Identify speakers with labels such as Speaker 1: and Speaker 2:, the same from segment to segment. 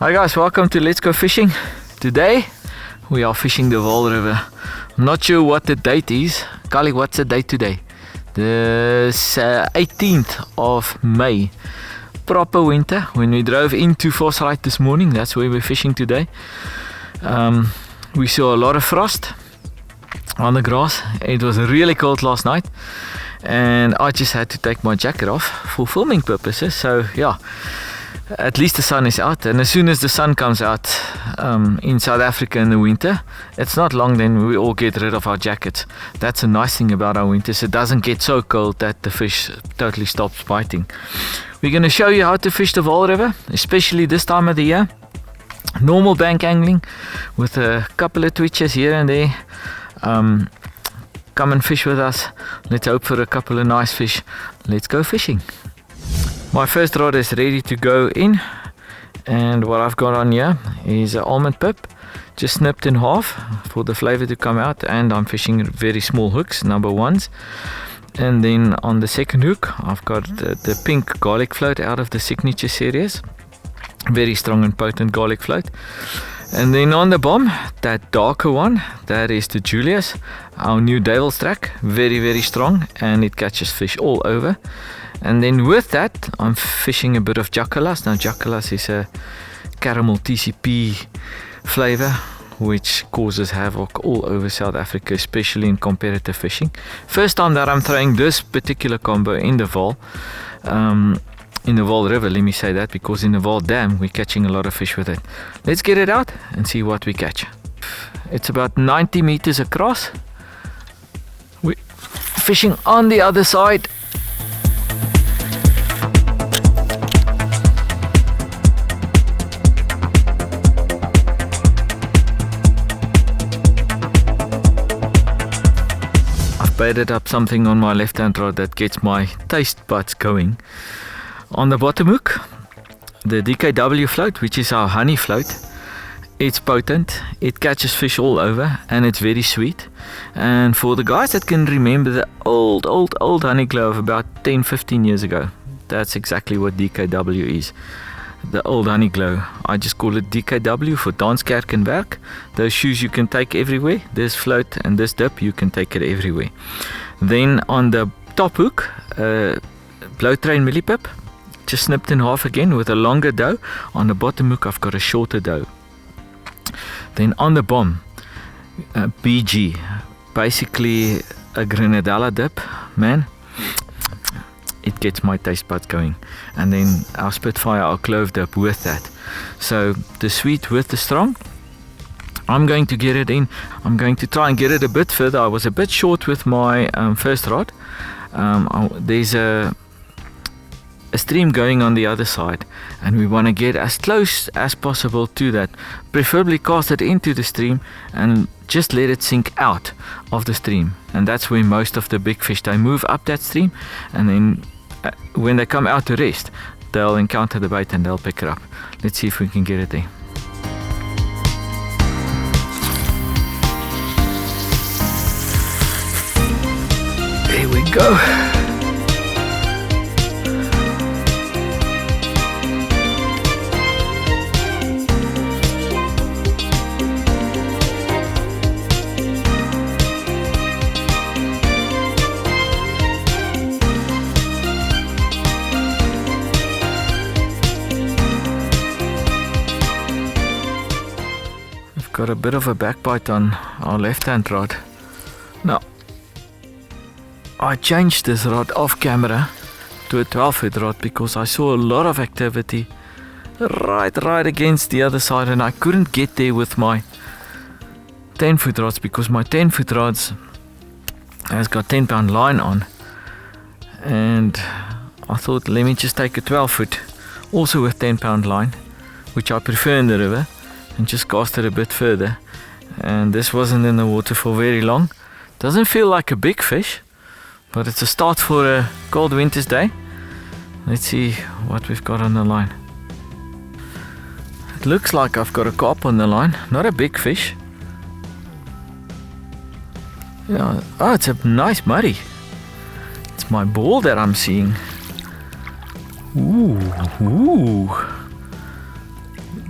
Speaker 1: Hi guys, welcome to Let's Go Fishing. Today we are fishing the Vaal River. I'm not sure what the date is. Kali, what's the date today? The 18th of May. Proper winter. When we drove into Vosrite this morning, that's where we're fishing today. We saw a lot of frost on the grass. It was really cold last night and I just had to take my jacket off for filming purposes. So yeah, at least the sun is out, and as soon as the sun comes out in South Africa in the winter, it's not long then we all get rid of our jackets. That's a nice thing about our winters. It doesn't get so cold that the fish totally stops biting. We're going to show you how to fish the Vaal River, especially this time of the year. Normal bank angling with a couple of twitches here and there. Come and fish with us. Let's hope for a couple of nice fish. Let's go fishing. My first rod is ready to go in, and what I've got on here is an almond pip, just snipped in half for the flavor to come out, and I'm fishing very small hooks, number ones. And then on the second hook I've got the pink garlic float out of the Signature series, very strong and potent garlic float. And then on the bottom, that darker one, that is the Julius, our new Devil's Track, very strong, and it catches fish all over. And then with that I'm fishing a bit of Jackalas. Now Jackalas is a caramel TCP flavor which causes havoc all over South Africa, especially in competitive fishing. First time that I'm throwing this particular combo in the Vaal. In the Vaal River, let me say that, because in the Vaal Dam we're catching a lot of fish with it. Let's get it out and see what we catch. It's about 90 meters across. We're fishing on the other side. I've baited up something on my left hand rod that gets my taste buds going. On the bottom hook, the DKW float, which is our honey float. It's potent, it catches fish all over, and it's very sweet. And for the guys that can remember the old honey glow of about 10-15 years ago, that's exactly what DKW is. The old honey glow. I just call it DKW for Dans Kerkenwerk. Those shoes you can take everywhere. This float and this dip, you can take it everywhere. Then on the top hook, blow train millipip, just snipped in half again with a longer dough. On the bottom hook I've got a shorter dough. Then on the bottom, BG, basically a Grenadella dip, man. It gets my taste buds going. And then our Spitfire, our clove dip with that. So the sweet with the strong. I'm going to get it in. I'm going to try and get it a bit further. I was a bit short with my first rod. There's a stream going on the other side, and we want to get as close as possible to that. Preferably cast it into the stream and just let it sink out of the stream. And that's where most of the big fish, they move up that stream, and then when they come out to rest, they'll encounter the bait and they'll pick it up. Let's see if we can get it there. There we go. Got a bit of a backbite on our left hand rod. Now I changed this rod off camera to a 12-foot rod because I saw a lot of activity right against the other side, and I couldn't get there with my 10-foot rods because my 10-foot rods has got 10-pound line on, and I thought let me just take a 12-foot also with 10-pound line, which I prefer in the river, and just cast it a bit further. And this wasn't in the water for very long. Doesn't feel like a big fish, but it's a start for a cold winter's day. Let's see what we've got on the line. It looks like I've got a carp on the line, not a big fish. Yeah, oh, it's a nice muddy. It's my ball that I'm seeing. Ooh.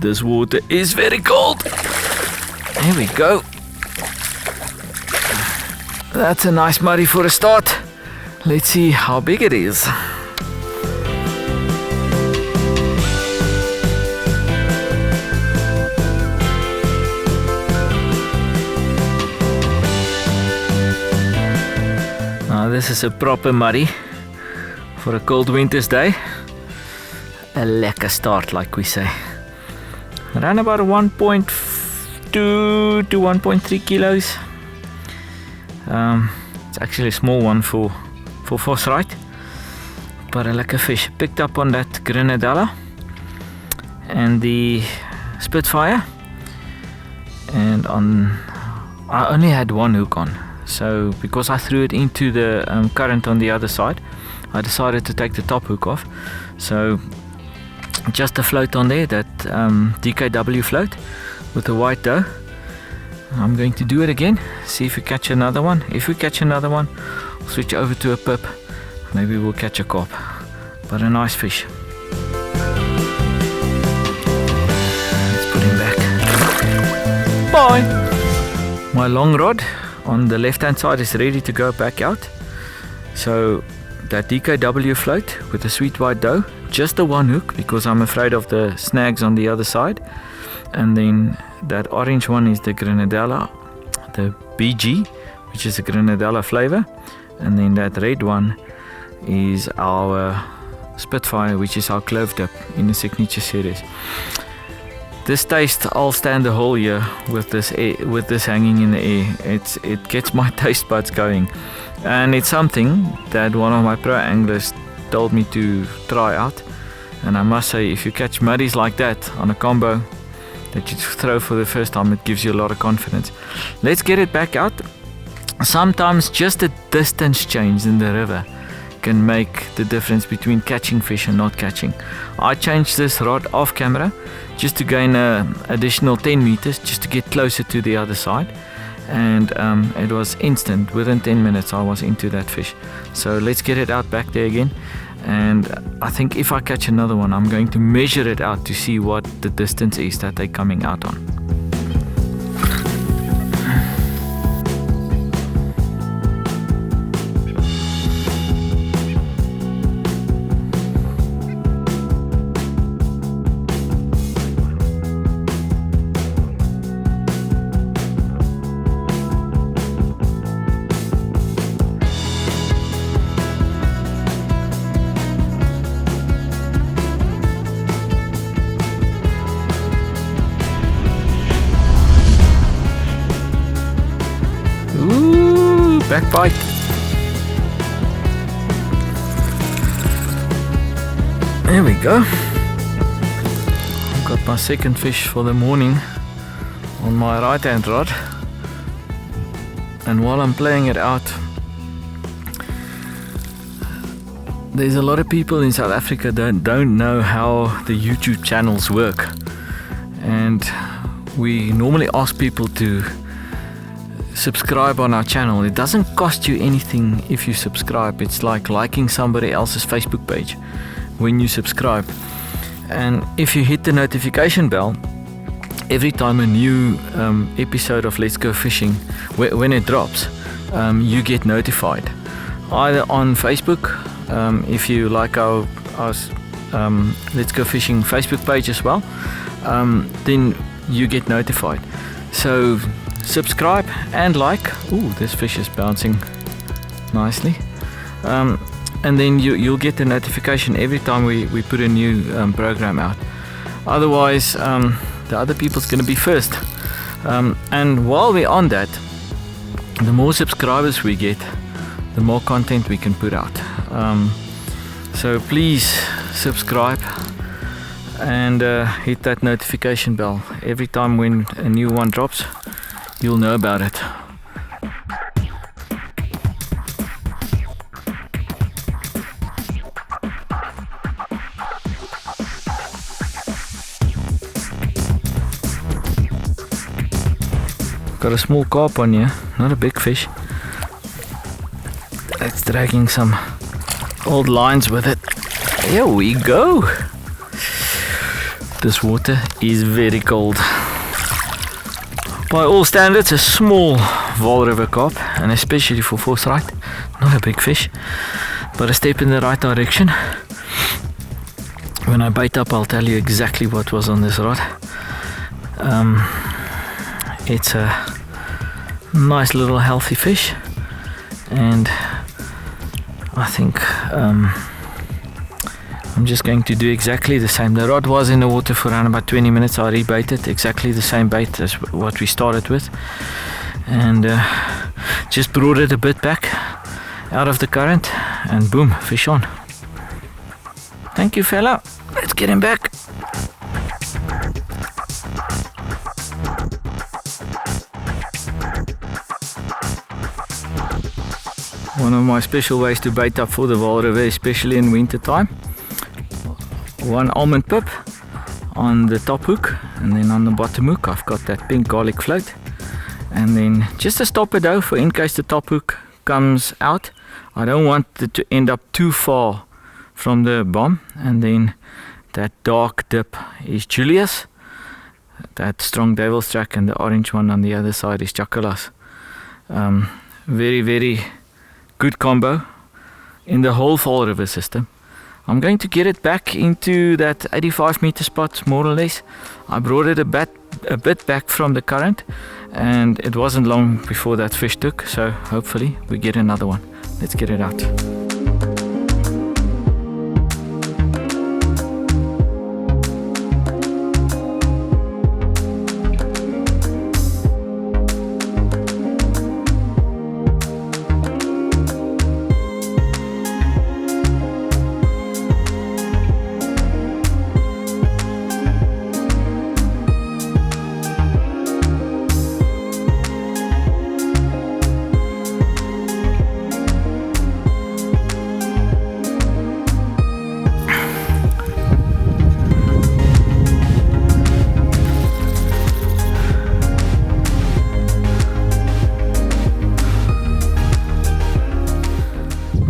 Speaker 1: This water is very cold. Here we go. That's a nice muddy for a start. Let's see how big it is. Now this is a proper muddy for a cold winter's day. A lekker start, like we say. Around about 1.2 to 1.3 kilos. It's actually a small one for Vosrite, but a lekker fish. Picked up on that grenadella and the Spitfire, and I only had one hook on, so because I threw it into the current on the other side, I decided to take the top hook off. So just a float on there, that DKW float with a white doe. I'm going to do it again, see if we catch another one. If we catch another one, we'll switch over to a pip. Maybe we'll catch a carp, but a nice fish. Let's put him back. Bye! My long rod on the left hand side is ready to go back out. So that DKW float with the sweet white doe, just the one hook because I'm afraid of the snags on the other side. And then that orange one is the grenadella, the BG, which is a grenadella flavor. And then that red one is our Spitfire, which is our clove tip in the signature series. This taste, I'll stand the whole year with this hanging in the air. It gets my taste buds going, and it's something that one of my pro anglers told me to try out. And I must say, if you catch muddies like that on a combo that you throw for the first time, it gives you a lot of confidence. Let's get it back out. Sometimes just a distance change in the river can make the difference between catching fish and not catching. I changed this rod off camera just to gain an additional 10 meters, just to get closer to the other side. And it was instant. Within 10 minutes I was into that fish. So let's get it out back there again. And I think if I catch another one, I'm going to measure it out to see what the distance is that they're coming out on. Ooh, back bite. There we go. I've got my second fish for the morning on my right hand rod. And while I'm playing it out, there's a lot of people in South Africa that don't know how the YouTube channels work. And we normally ask people to subscribe on our channel. It doesn't cost you anything if you subscribe. It's like liking somebody else's Facebook page when you subscribe. And if you hit the notification bell, every time a new episode of Let's Go Fishing, when it drops, you get notified. Either on Facebook, if you like our Let's Go Fishing Facebook page as well, then you get notified. So subscribe and like. Ooh, this fish is bouncing nicely. And then you'll get the notification every time we put a new program out. Otherwise, the other people's going to be first. And while we're on that, the more subscribers we get, the more content we can put out. So please subscribe and hit that notification bell. Every time when a new one drops, you'll know about it. Got a small carp on here, not a big fish. It's dragging some old lines with it. Here we go. This water is very cold. By all standards, a small Vaal River carp, and especially for Vosrite, not a big fish, but a step in the right direction. When I bait up, I'll tell you exactly what was on this rod. It's a nice little healthy fish, and I think I'm just going to do exactly the same. The rod was in the water for around about 20 minutes. I rebaited exactly the same bait as what we started with, and just brought it a bit back out of the current, and boom, fish on. Thank you, fella. Let's get him back. One of my special ways to bait up for the Vaal River, especially in winter time. One almond pip on the top hook, and then on the bottom hook I've got that pink garlic float, and then just a stopper though, for in case the top hook comes out. I don't want it to end up too far from the bomb. And then that dark dip is Julius, that strong devil's track, and the orange one on the other side is Chakalas. Very, very good combo in the whole Vaal River system. I'm going to get it back into that 85 meter spot, more or less. I brought it a bit back from the current, and it wasn't long before that fish took, so hopefully we get another one. Let's get it out.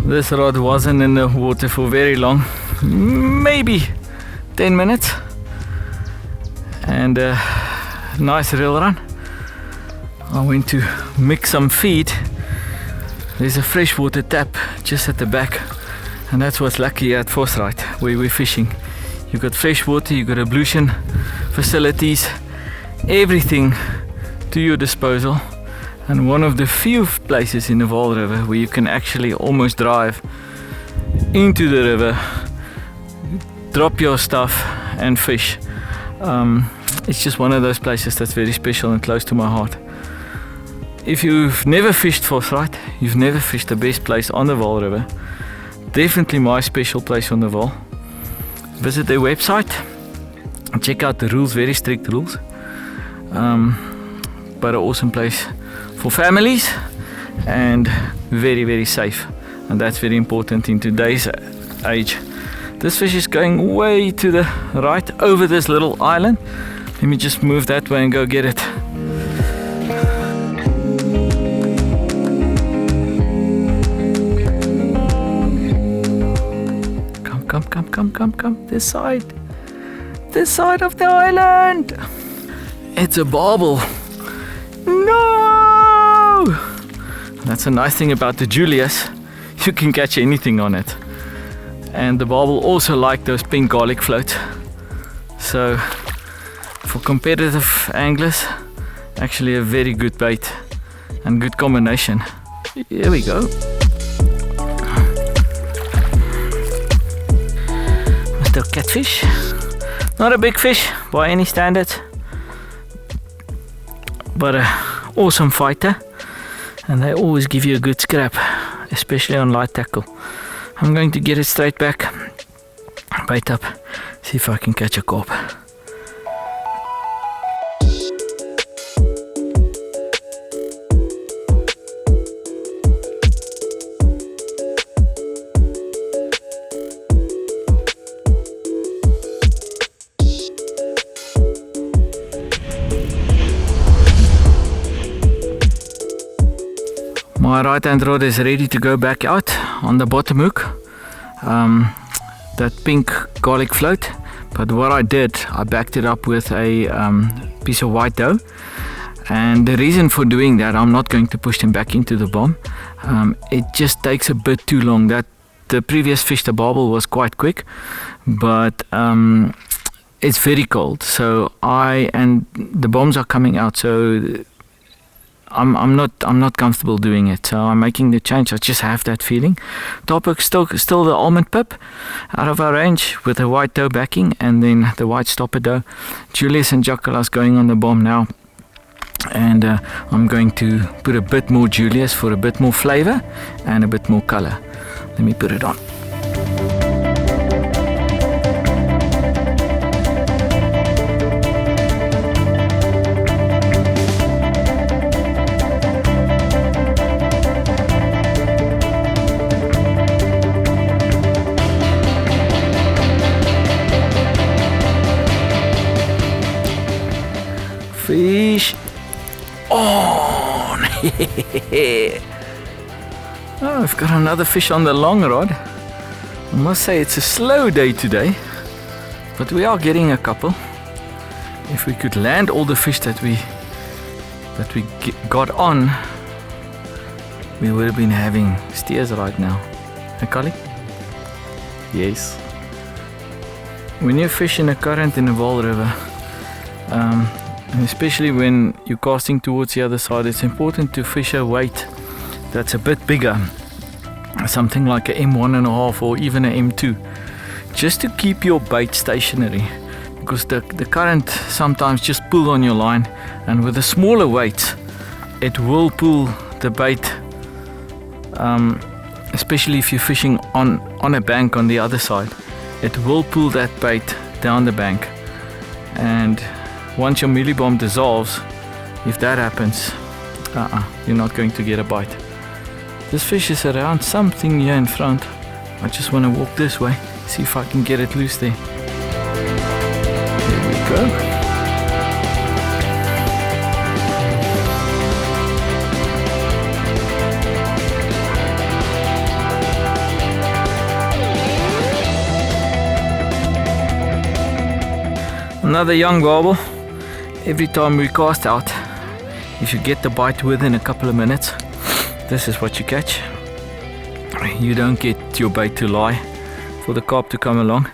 Speaker 1: This rod wasn't in the water for very long, maybe 10 minutes, and a nice reel run. I went to mix some feed. There's a freshwater tap just at the back, and that's what's lucky at Vosrite where we're fishing. You've got fresh water, you've got ablution facilities, everything to your disposal. And one of the few places in the Vaal River where you can actually almost drive into the river, drop your stuff and fish. It's just one of those places that's very special and close to my heart. If you've never fished Vosrite, you've never fished the best place on the Vaal River, definitely my special place on the Vaal. Visit their website and check out the rules, very strict rules. But an awesome place for families, and very, very safe, and that's very important in today's age. This fish is going way to the right over this little island. Let me just move that way and go get it. Come this side of the island. It's a barbell. No! That's a nice thing about the Julius, you can catch anything on it. And the barbell also like those pink garlic floats. So for competitive anglers, actually a very good bait and good combination. Here we go. Mr. Catfish. Not a big fish by any standards, but an awesome fighter, and they always give you a good scrap, especially on light tackle. I'm going to get it straight back, bait up, see if I can catch a carp. My right hand rod is ready to go back out on the bottom hook. That pink garlic float, But what I did, I backed it up with a piece of white dough. And the reason for doing that, I'm not going to push them back into the bomb. It just takes a bit too long. That the previous fish, the barbel, was quite quick, but it's very cold. So and the bombs are coming out. So I'm not comfortable doing it. So I'm making the change. I just have that feeling. Topic still the almond pip out of our range with a white dough backing, and then the white stopper dough. Julius and Jacala's going on the bomb now. And I'm going to put a bit more Julius for a bit more flavor and a bit more color. Let me put it on. Fish on! Oh, I've got another fish on the long rod. I must say it's a slow day today, but we are getting a couple. If we could land all the fish that we got on, we would have been having steers right now. Hey, Collie? Yes. When you fish in a current in the Vaal River, and especially when you're casting towards the other side, it's important to fish a weight that's a bit bigger, something like a M1.5 or even a M2, just to keep your bait stationary, because the current sometimes just pull on your line, and with the smaller weights it will pull the bait, especially if you're fishing on a bank on the other side. It will pull that bait down the bank, and once your mealie bomb dissolves, if that happens, you're not going to get a bite. This fish is around something here in front. I just want to walk this way, see if I can get it loose there. There we go. Another young barbel. Every time we cast out, if you get the bite within a couple of minutes, this is what you catch. You don't get your bait to lie for the carp to come along.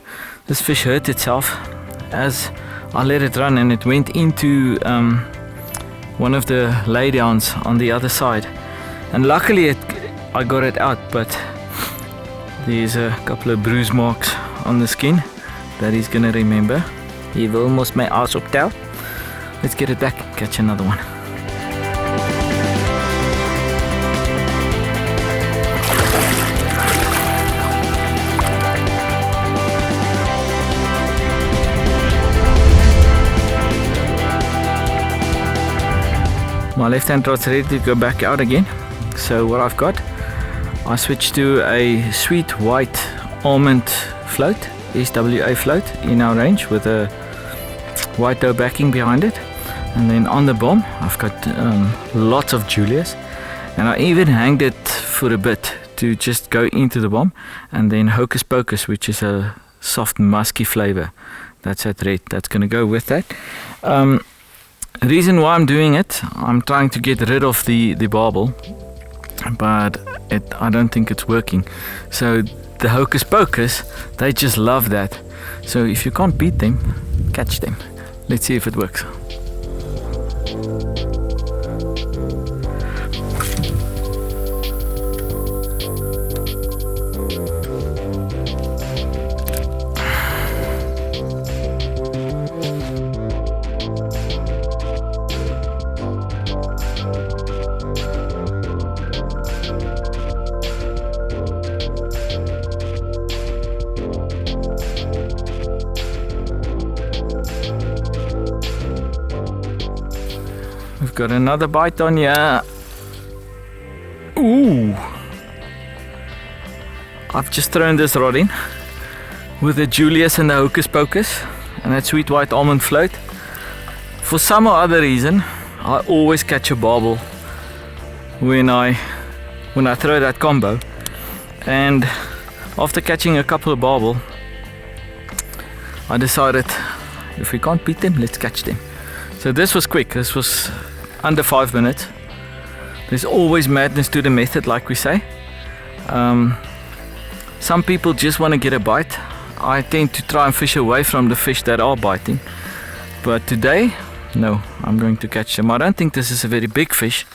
Speaker 1: This fish hurt itself as I let it run, and it went into one of the laydowns on the other side, and luckily I got it out, but there's a couple of bruise marks on the skin that he's gonna remember. You've almost my ass up down. Let's get it back and catch another one. My left hand rod's ready to go back out again. So what I've got, I switched to a sweet white almond float, SWA float in our range with a white dough backing behind it. And then on the bomb I've got lots of Julius, and I even hanged it for a bit to just go into the bomb, and then Hocus Pocus, which is a soft musky flavor. That's that red, that's going to go with that. Reason why I'm doing it, I'm trying to get rid of the barbel, but I don't think it's working. So the Hocus Pocus, they just love that. So if you can't beat them, catch them. Let's see if it works. We've got another bite on ya. Ooh! I've just thrown this rod in with the Julius and the Hocus Pocus and that sweet white almond float. For some or other reason, I always catch a barbel when I throw that combo. And after catching a couple of barbel, I decided if we can't beat them, let's catch them. So this was quick. This was under 5 minutes. There's always madness to the method, like we say. Some people just want to get a bite. I tend to try and fish away from the fish that are biting. But today, no, I'm going to catch them. I don't think this is a very big fish.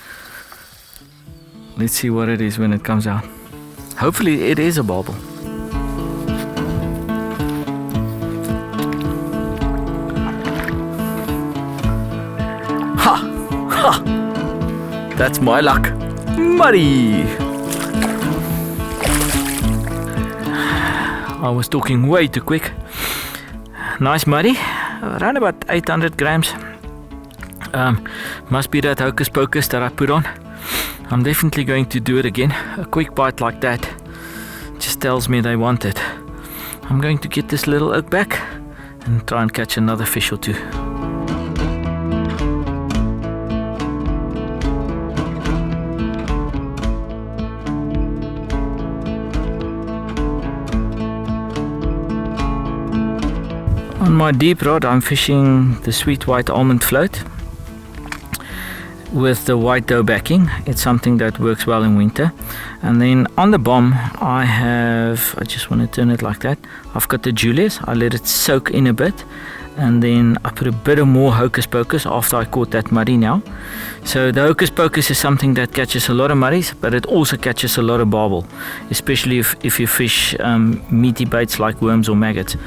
Speaker 1: Let's see what it is when it comes out. Hopefully it is a barbel. Ha! Ha! That's my luck. Muddy! I was talking way too quick. Nice muddy, around about 800 grams. Must be that hocus pocus that I put on. I'm definitely going to do it again. A quick bite like that just tells me they want it. I'm going to get this little oak back and try and catch another fish or two. On my deep rod, I'm fishing the sweet white almond float with the white dough backing. It's something that works well in winter. And then on the bomb, I just want to turn it like that. I've got the Julius. I let it soak in a bit, and then I put a bit of more hocus pocus after I caught that muddy now. So the hocus pocus is something that catches a lot of muddies, but it also catches a lot of barbel, especially if you fish meaty baits like worms or maggots.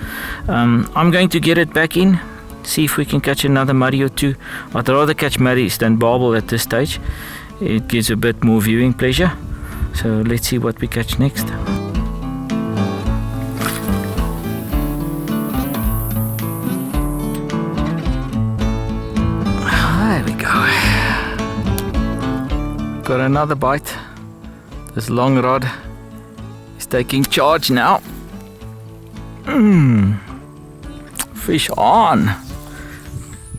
Speaker 1: I'm going to get it back in, see if we can catch another muddy or two. I'd rather catch muddies than barbel at this stage. It gives a bit more viewing pleasure. So let's see what we catch next. There we go. Got another bite. This long rod is taking charge now. Fish on.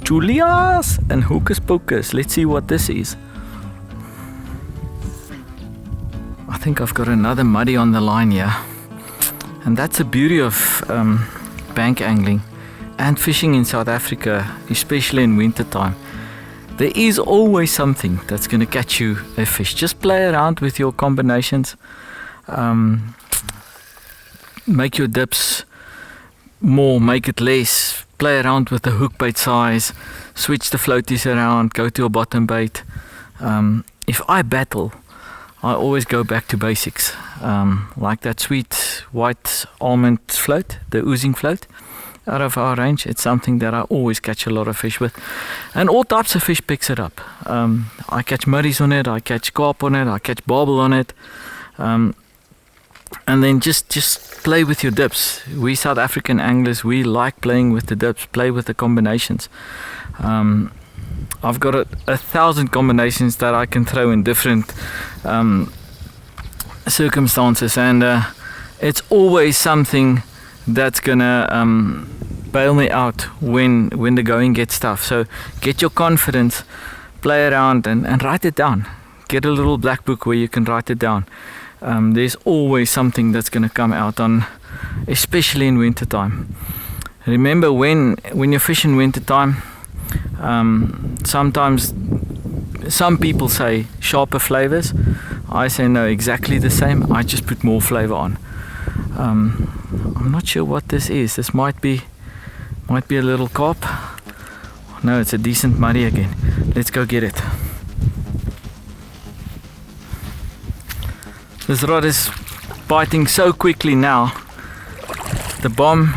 Speaker 1: Julius and hocus pocus. Let's see what this is. I think I've got another muddy on the line here. And that's the beauty of bank angling and fishing in South Africa, especially in winter time. There is always something that's going to catch you a fish. Just play around with your combinations. Make your dips more, make it less. Play around with the hook bait size. Switch the floaties around. Go to a bottom bait. If I battle, I always go back to basics. Like that sweet white almond float, the oozing float. Out of our range, it's something that I always catch a lot of fish with, and all types of fish picks it up. I catch muddies on it, I catch carp on it, I catch barbel on it, and then just play with your dips. We South African anglers, we like playing with the dips, play with the combinations. I've got 1,000 combinations that I can throw in different circumstances, and it's always something that's gonna bail me out when the going gets tough. So get your confidence, play around and write it down. Get a little black book where you can write it down. There's always something that's gonna come out on, especially in winter time. Remember when you're fishing winter time, sometimes some people say sharper flavors. I say no, exactly the same. I just put more flavor on. I'm not sure what this is. This might be a little carp. No, it's a decent muddy again. Let's go get it. This rod is biting so quickly now. The bomb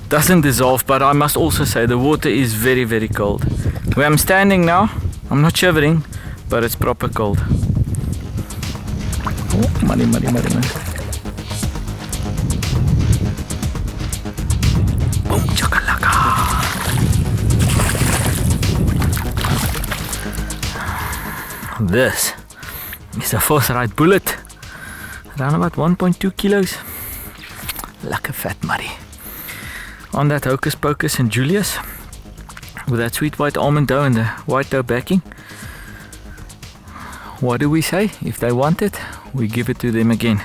Speaker 1: doesn't dissolve, but I must also say the water is very, very cold. Where I'm standing now, I'm not shivering, but it's proper cold. Oh, muddy. Boom, chakalaka. This is a Vosrite bullet. Around about 1.2 kilos. Lekker fat muddy. On that hocus pocus and Julius, with that sweet white almond dough and the white dough backing. What do we say? If they want it, we give it to them again.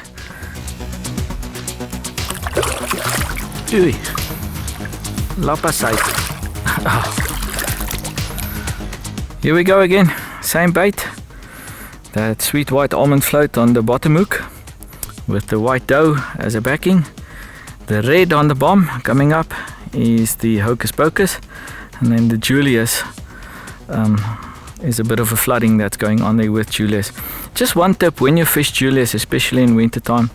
Speaker 1: Ooh. Lapasite. Here we go again. Same bait. That sweet white almond float on the bottom hook with the white dough as a backing. The red on the bomb coming up is the Hocus Pocus, and then the Julius is a bit of a flooding that's going on there with Julius. Just one tip when you fish Julius, especially in winter time,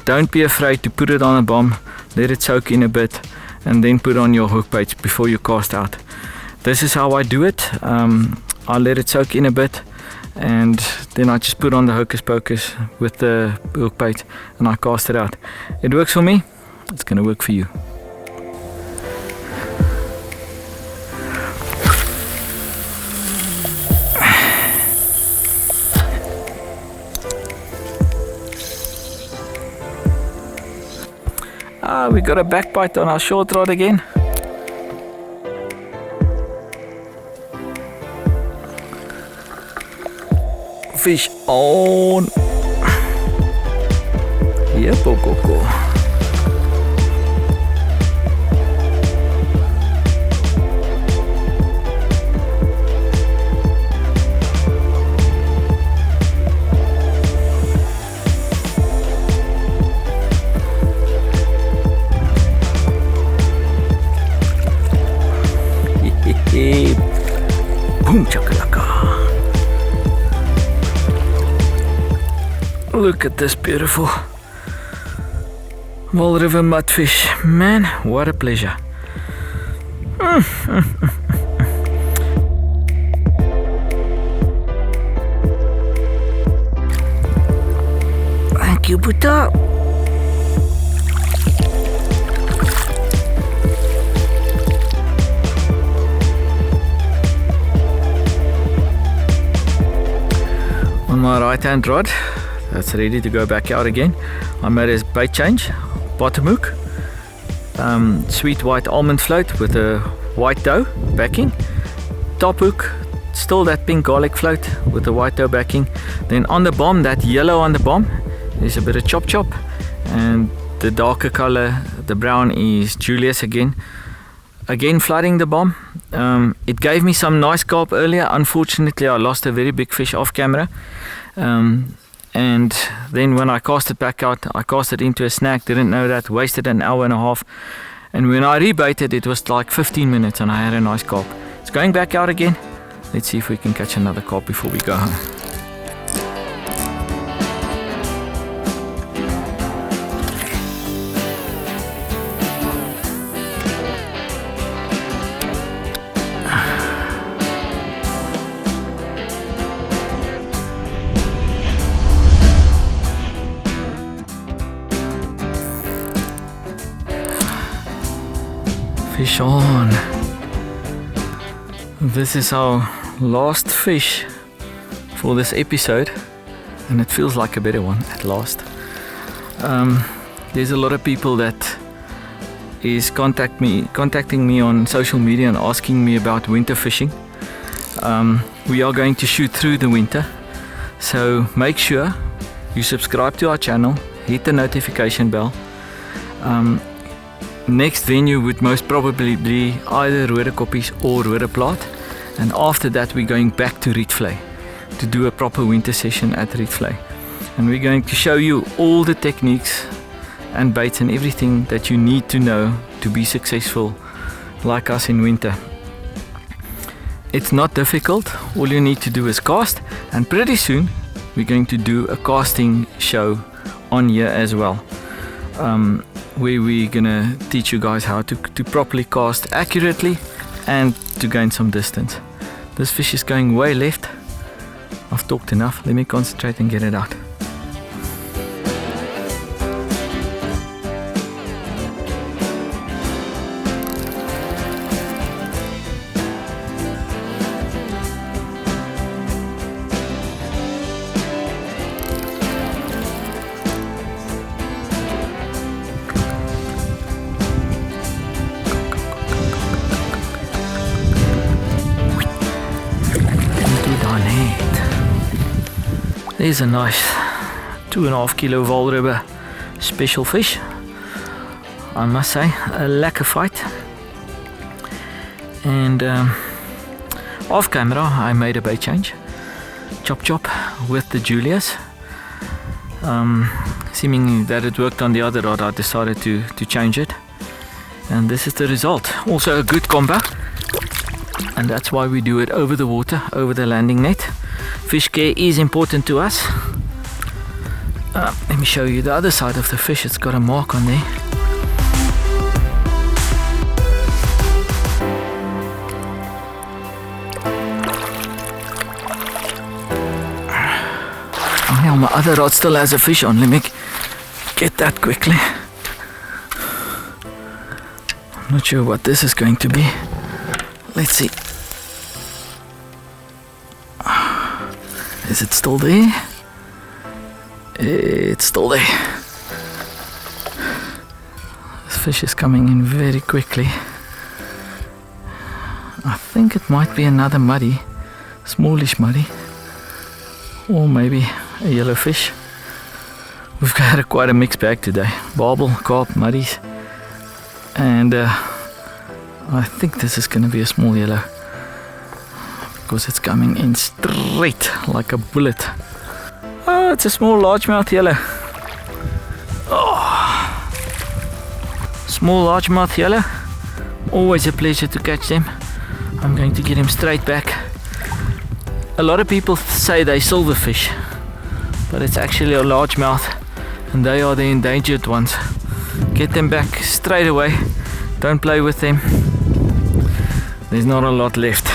Speaker 1: don't be afraid to put it on a bomb, let it soak in a bit, and then put on your hook baits before you cast out. This is how I do it. I let it soak in a bit, and then I just put on the Hocus Pocus with the hook bait and I cast it out. It works for me, it's gonna work for you. We got a back bite on our short rod again. Fish on. Yep, Coco. Boom chakalaka. Look at this beautiful Vaal River mudfish. Man, what a pleasure. Thank you, Buddha. On my right hand rod, that's ready to go back out again. I made a bait change, bottom hook, sweet white almond float with a white dough backing, top hook, still that pink garlic float with the white dough backing. Then on the bomb, that yellow on the bomb, there's a bit of chop chop, and the darker color, the brown, is Julius again flooding the bomb. It gave me some nice carp earlier. Unfortunately, I lost a very big fish off camera, and then when I cast it back out, I cast it into a snack, didn't know that, wasted an hour and a half, and when I rebaited it was like 15 minutes and I had a nice carp. It's going back out again. Let's see if we can catch another carp before we go home. Fish on. This is our last fish for this episode, and it feels like a better one at last. There's a lot of people that is contacting me on social media and asking me about winter fishing. We are going to shoot through the winter, so make sure you subscribe to our channel, hit the notification bell. Next venue would most probably be either Rooderkoppies or Rooderplaat, and after that we're going back to Rietvlei to do a proper winter session at Rietvlei, and we're going to show you all the techniques and baits and everything that you need to know to be successful like us in winter. It's not difficult, all you need to do is cast, and pretty soon we're going to do a casting show on here as well, where we're gonna teach you guys how to properly cast accurately and to gain some distance. This fish is going way left. I've talked enough, let me concentrate and get it out. There's a nice 2.5 kilo Vaal River special fish. I must say, a lekker fight. And off camera I made a bait change, chop with the Julias. Seeming that it worked on the other rod, I decided to change it, and this is the result. Also a good combo, and that's why we do it over the water, over the landing net. Fish care is important to us. Let me show you the other side of the fish. It's got a mark on there. Oh yeah, my other rod still has a fish on. Let me get that quickly. I'm not sure what this is going to be. Let's see. Is it still there? It's still there. This fish is coming in very quickly. I think it might be another muddy, smallish muddy, or maybe a yellow fish. We've got quite a mixed bag today. Barbell, carp, muddies, and I think this is going to be a small yellow because it's coming in straight like a bullet. Oh, it's a small largemouth yellow. Oh. Small largemouth yellow. Always a pleasure to catch them. I'm going to get him straight back. A lot of people say they silverfish, but it's actually a largemouth, and they are the endangered ones. Get them back straight away. Don't play with them. There's not a lot left.